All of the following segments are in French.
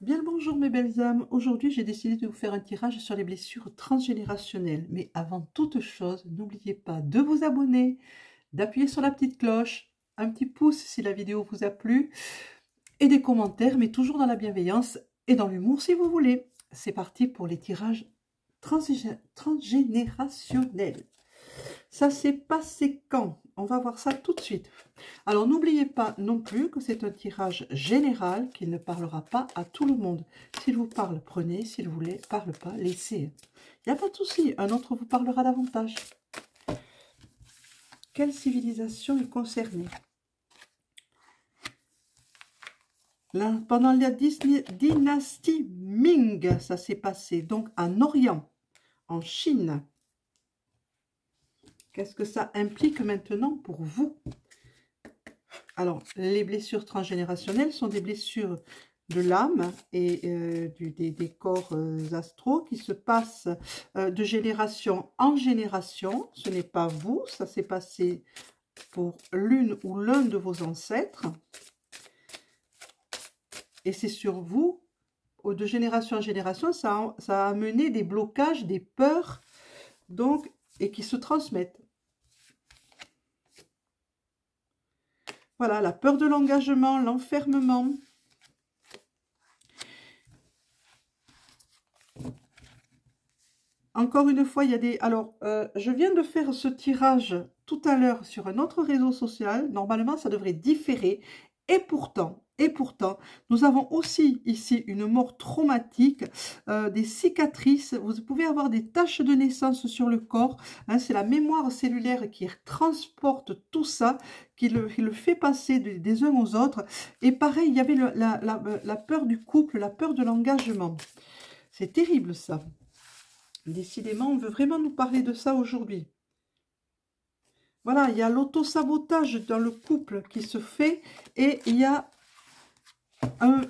Bien le bonjour mes belles âmes, aujourd'hui j'ai décidé de vous faire un tirage sur les blessures transgénérationnelles. Mais avant toute chose, n'oubliez pas de vous abonner, d'appuyer sur la petite cloche, un petit pouce si la vidéo vous a plu, et des commentaires, mais toujours dans la bienveillance et dans l'humour si vous voulez. C'est parti pour les tirages transgénérationnels. Ça s'est passé quand? On va voir ça tout de suite. Alors n'oubliez pas non plus que c'est un tirage général qui ne parlera pas à tout le monde. S'il vous parle, prenez. S'il vous parle pas, laissez. Il n'y a pas de souci, un autre vous parlera davantage. Quelle civilisation est concernée? Là, pendant la dynastie Ming, ça s'est passé donc en Orient, en Chine. Qu'est-ce que ça implique maintenant pour vous? Alors, les blessures transgénérationnelles sont des blessures de l'âme et des corps astraux qui se passent de génération en génération. Ce n'est pas vous, ça s'est passé pour l'une ou l'un de vos ancêtres. Et c'est sur vous, de génération en génération, ça a amené des blocages, des peurs, donc, et qui se transmettent. Voilà, la peur de l'engagement, l'enfermement. Encore une fois, il y a des... Alors, je viens de faire ce tirage tout à l'heure sur un autre réseau social. Normalement, ça devrait différer. Et pourtant, nous avons aussi ici une mort traumatique, des cicatrices. Vous pouvez avoir des taches de naissance sur le corps. Hein, c'est la mémoire cellulaire qui transporte tout ça, qui le fait passer des uns aux autres. Et pareil, il y avait la peur du couple, la peur de l'engagement. C'est terrible ça. Décidément, on veut vraiment nous parler de ça aujourd'hui. Voilà, il y a l'auto-sabotage dans le couple qui se fait et il y a un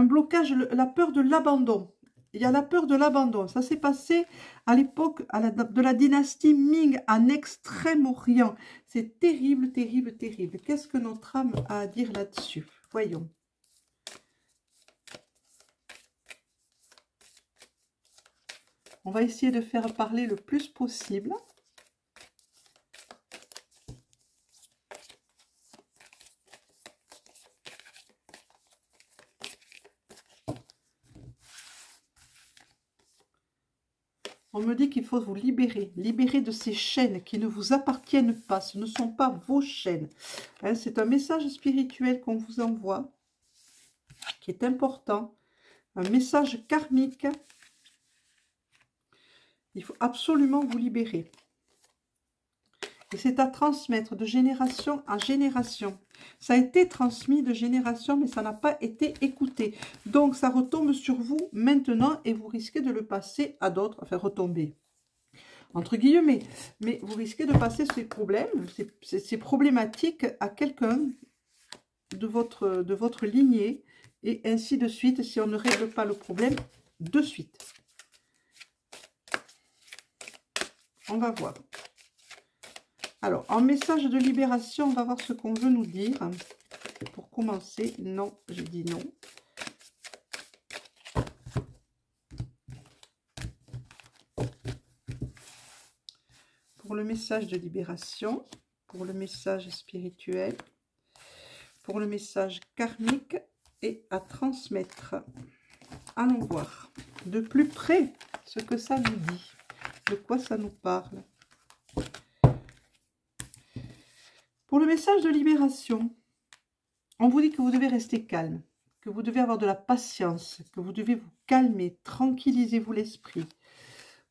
blocage, la peur de l'abandon. Il y a la peur de l'abandon. Ça s'est passé à l'époque de la dynastie Ming en Extrême-Orient. C'est terrible, terrible, terrible. Qu'est-ce que notre âme a à dire là-dessus? Voyons. On va essayer de faire parler le plus possible. On me dit qu'il faut vous libérer, libérer de ces chaînes qui ne vous appartiennent pas. Ce ne sont pas vos chaînes. Hein, c'est un message spirituel qu'on vous envoie, qui est important. Un message karmique. Il faut absolument vous libérer. Et c'est à transmettre de génération en génération. Ça a été transmis de génération, mais ça n'a pas été écouté. Donc, ça retombe sur vous maintenant et vous risquez de le passer à d'autres, enfin retomber, entre guillemets. Mais vous risquez de passer ces problèmes, ces problématiques à quelqu'un de votre lignée et ainsi de suite si on ne règle pas le problème de suite. On va voir. Alors, en message de libération, on va voir ce qu'on veut nous dire. Pour commencer, non, j'ai dit non. Pour le message de libération, pour le message spirituel, pour le message karmique et à transmettre. Allons voir de plus près ce que ça nous dit, de quoi ça nous parle. Pour le message de libération, on vous dit que vous devez rester calme, que vous devez avoir de la patience, que vous devez vous calmer, tranquillisez-vous l'esprit.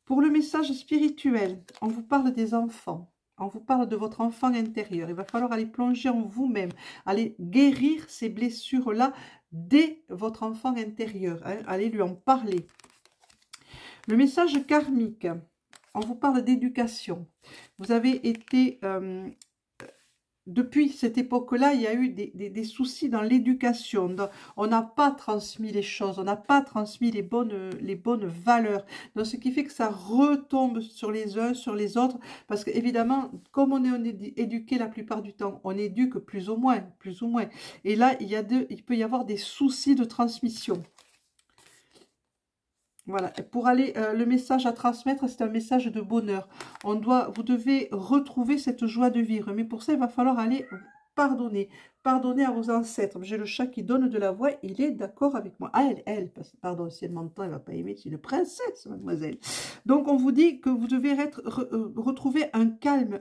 Pour le message spirituel, on vous parle des enfants, on vous parle de votre enfant intérieur. Il va falloir aller plonger en vous-même, aller guérir ces blessures-là dès votre enfant intérieur, hein, allez lui en parler. Le message karmique, on vous parle d'éducation. Vous avez été depuis cette époque-là, il y a eu des soucis dans l'éducation. On n'a pas transmis les choses, on n'a pas transmis les bonnes valeurs. Donc, ce qui fait que ça retombe sur les uns, sur les autres. Parce qu'évidemment, comme on est éduqué la plupart du temps, on éduque plus ou moins, plus ou moins. Et là, il peut y avoir des soucis de transmission. Voilà, et pour aller, le message à transmettre, c'est un message de bonheur. Vous devez retrouver cette joie de vivre. Mais pour ça, il va falloir aller pardonner. Pardonner à vos ancêtres. J'ai le chat qui donne de la voix, il est d'accord avec moi. Ah, pardon, si elle m'entend, elle ne va pas aimer, c'est une princesse, mademoiselle. Donc, on vous dit que vous devez retrouver un calme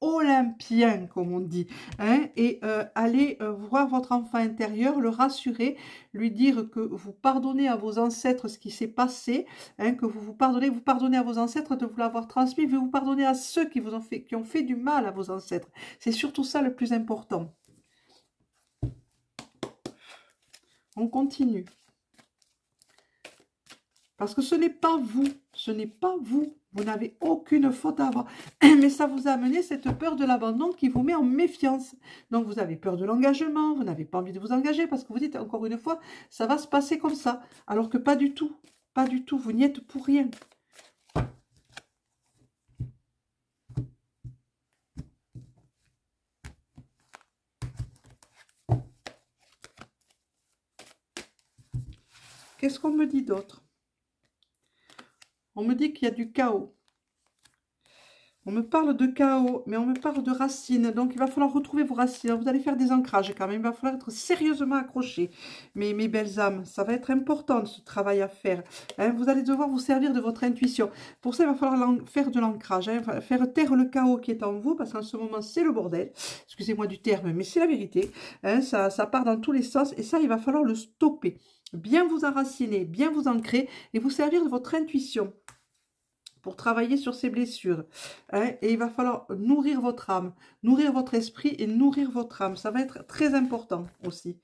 olympien, comme on dit, hein, et aller voir votre enfant intérieur, le rassurer, lui dire que vous pardonnez à vos ancêtres ce qui s'est passé, hein, que vous pardonnez à vos ancêtres de vous l'avoir transmis, vous pardonnez à ceux qui ont fait du mal à vos ancêtres. C'est surtout ça le plus important. On continue. Parce que ce n'est pas vous, ce n'est pas vous. Vous n'avez aucune faute à avoir. Mais ça vous a amené cette peur de l'abandon qui vous met en méfiance. Donc vous avez peur de l'engagement, vous n'avez pas envie de vous engager parce que vous dites encore une fois, ça va se passer comme ça. Alors que pas du tout, pas du tout, vous n'y êtes pour rien. Qu'est-ce qu'on me dit d'autre? On me dit qu'il y a du chaos. On me parle de chaos, mais on me parle de racines. Donc, il va falloir retrouver vos racines. Vous allez faire des ancrages quand même. Il va falloir être sérieusement accroché. Mais mes belles âmes, ça va être important ce travail à faire. Hein, vous allez devoir vous servir de votre intuition. Pour ça, il va falloir faire de l'ancrage. Hein, faire taire le chaos qui est en vous, parce qu'en ce moment, c'est le bordel. Excusez-moi du terme, mais c'est la vérité. Hein, ça part dans tous les sens. Et ça, il va falloir le stopper. Bien vous enraciner, bien vous ancrer et vous servir de votre intuition pour travailler sur ces blessures. Hein, et il va falloir nourrir votre âme, nourrir votre esprit et nourrir votre âme. Ça va être très important aussi.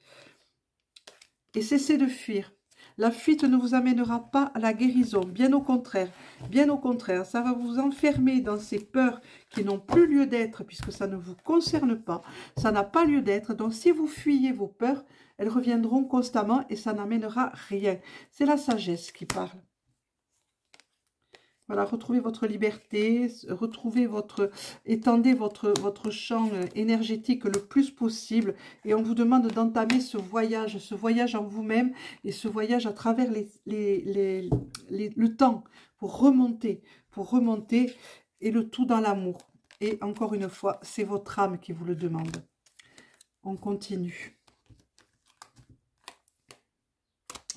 Et cessez de fuir. La fuite ne vous amènera pas à la guérison, bien au contraire. Bien au contraire, ça va vous enfermer dans ces peurs qui n'ont plus lieu d'être puisque ça ne vous concerne pas. Ça n'a pas lieu d'être. Donc si vous fuyez vos peurs, elles reviendront constamment et ça n'amènera rien. C'est la sagesse qui parle. Voilà, retrouvez votre liberté, étendez votre champ énergétique le plus possible. Et on vous demande d'entamer ce voyage en vous-même et ce voyage à travers le temps pour remonter et le tout dans l'amour. Et encore une fois, c'est votre âme qui vous le demande. On continue.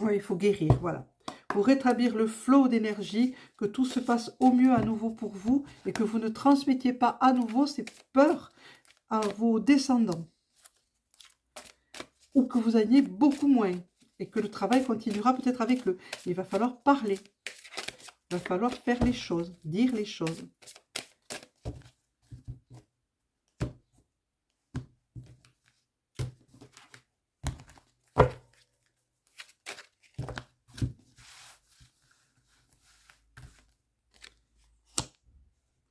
Oui, il faut guérir, voilà. Pour rétablir le flot d'énergie, que tout se passe au mieux à nouveau pour vous et que vous ne transmettiez pas à nouveau ces peurs à vos descendants. Ou que vous ayez beaucoup moins et que le travail continuera peut-être avec eux. Il va falloir parler. Il va falloir faire les choses, dire les choses.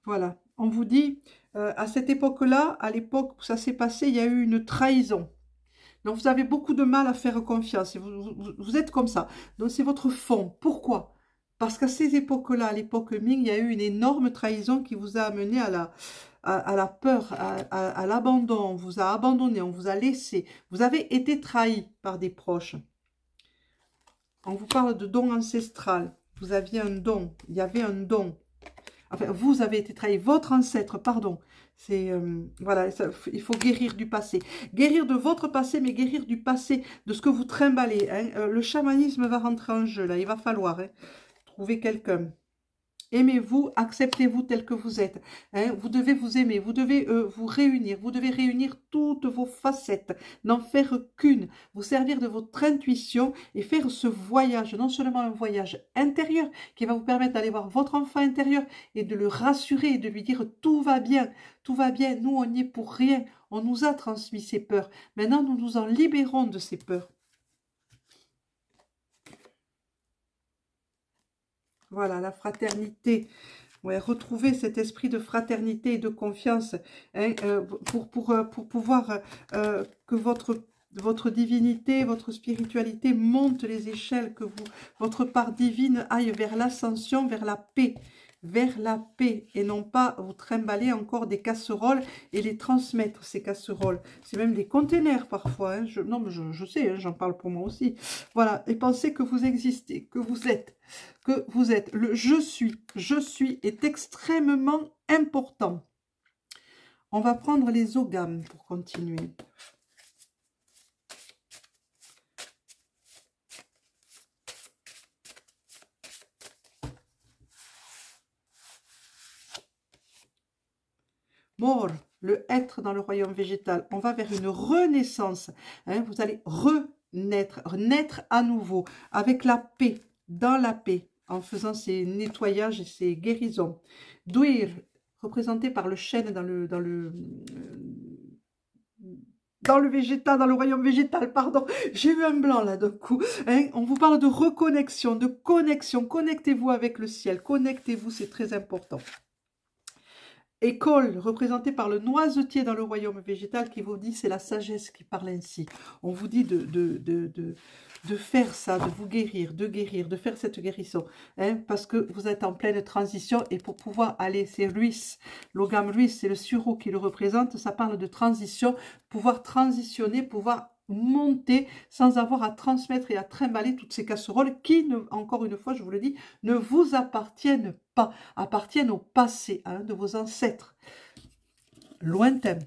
Voilà, on vous dit, à cette époque-là, à l'époque où ça s'est passé, il y a eu une trahison. Donc, vous avez beaucoup de mal à faire confiance. Et vous êtes comme ça. Donc, c'est votre fond. Pourquoi? Parce qu'à ces époques-là, à l'époque Ming, il y a eu une énorme trahison qui vous a amené à la peur, à l'abandon. On vous a abandonné, on vous a laissé. Vous avez été trahi par des proches. On vous parle de don ancestral. Vous aviez un don. Il y avait un don. Enfin, vous avez été trahi, votre ancêtre, pardon. C'est voilà, il faut guérir du passé. Guérir de votre passé, mais guérir du passé, de ce que vous trimballez. Hein. Le chamanisme va rentrer en jeu, là. Il va falloir trouver quelqu'un. Aimez-vous, acceptez-vous tel que vous êtes. Hein. Vous devez vous aimer, vous devez vous réunir, vous devez réunir toutes vos facettes, n'en faire qu'une, vous servir de votre intuition et faire ce voyage, non seulement un voyage intérieur qui va vous permettre d'aller voir votre enfant intérieur et de le rassurer et de lui dire tout va bien, nous on n'y est pour rien, on nous a transmis ces peurs, maintenant nous nous en libérons de ces peurs. Voilà, la fraternité. Ouais, retrouver cet esprit de fraternité et de confiance, hein, pour pouvoir que votre divinité, votre spiritualité monte les échelles, que votre part divine aille vers l'ascension, vers la paix, et non pas vous trimballer encore des casseroles et les transmettre, ces casseroles. C'est même des containers parfois, hein. Non, mais je sais, hein, j'en parle pour moi aussi. Voilà, et pensez que vous existez, que vous êtes. Le je suis est extrêmement important. On va prendre les ogames pour continuer. Mort, le être dans le royaume végétal. On va vers une renaissance. Hein, vous allez renaître, naître à nouveau, avec la paix, dans la paix, en faisant ces nettoyages et ces guérisons. Douir, représenté par le chêne dans le végétal, dans le royaume végétal, pardon, j'ai eu un blanc là d'un coup. Hein, on vous parle de reconnexion, de connexion. Connectez-vous avec le ciel, connectez-vous, c'est très important. École, représentée par le noisetier dans le royaume végétal, qui vous dit, c'est la sagesse qui parle ainsi. On vous dit de faire ça, de vous guérir, de faire cette guérison. Hein, parce que vous êtes en pleine transition, et pour pouvoir aller, c'est Ruiz, l'ogame Ruiz, c'est le sureau qui le représente, ça parle de transition, pouvoir transitionner, pouvoir monter sans avoir à transmettre et à trimballer toutes ces casseroles qui, encore une fois, je vous le dis, ne vous appartiennent pas, appartiennent au passé, hein, de vos ancêtres lointains.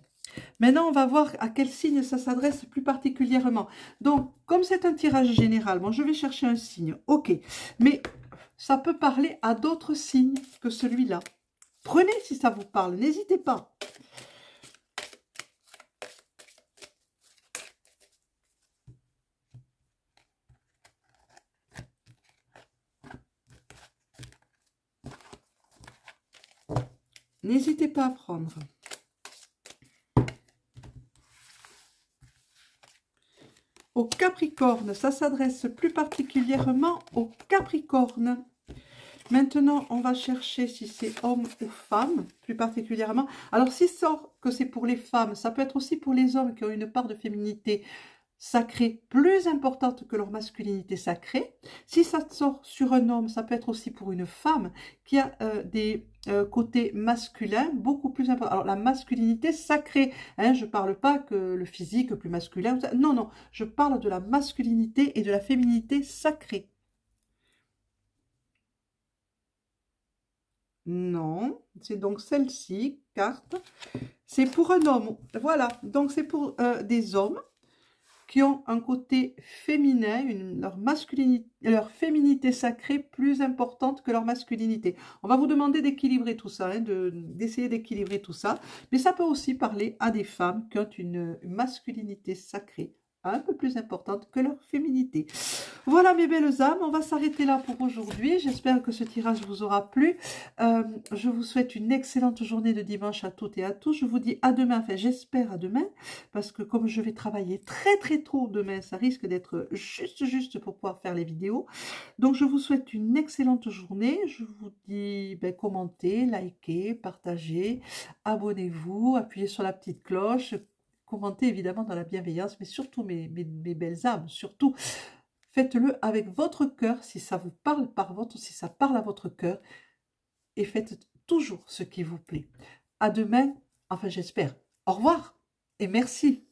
Maintenant, on va voir à quel signe ça s'adresse plus particulièrement. Donc, comme c'est un tirage général, bon, je vais chercher un signe, ok, mais ça peut parler à d'autres signes que celui-là. Prenez si ça vous parle, n'hésitez pas. N'hésitez pas à prendre. Au Capricorne, ça s'adresse plus particulièrement au Capricorne. Maintenant, on va chercher si c'est homme ou femme, plus particulièrement. Alors, si sort que c'est pour les femmes, ça peut être aussi pour les hommes qui ont une part de féminité sacrée plus importante que leur masculinité sacrée. Si ça sort sur un homme, ça peut être aussi pour une femme qui a des côtés masculins beaucoup plus importants. Alors la masculinité sacrée, hein, je ne parle pas que le physique plus masculin, non, non, je parle de la masculinité et de la féminité sacrée. Non, c'est donc celle-ci, carte. C'est pour un homme, voilà, donc c'est pour des hommes qui ont un côté féminin, leur féminité sacrée plus importante que leur masculinité. On va vous demander d'équilibrer tout ça, hein, d'essayer d'équilibrer tout ça. Mais ça peut aussi parler à des femmes qui ont une masculinité sacrée un peu plus importante que leur féminité. Voilà mes belles âmes, on va s'arrêter là pour aujourd'hui. J'espère que ce tirage vous aura plu. Je vous souhaite une excellente journée de dimanche à toutes et à tous. Je vous dis à demain, enfin j'espère à demain, parce que comme je vais travailler très tôt demain, ça risque d'être juste pour pouvoir faire les vidéos. Donc je vous souhaite une excellente journée. Je vous dis commentez, likez, partagez, abonnez-vous, appuyez sur la petite cloche. Commentez évidemment dans la bienveillance, mais surtout mes belles âmes, surtout faites-le avec votre cœur, si ça vous parle si ça parle à votre cœur, et faites toujours ce qui vous plaît. À demain, enfin j'espère. Au revoir et merci.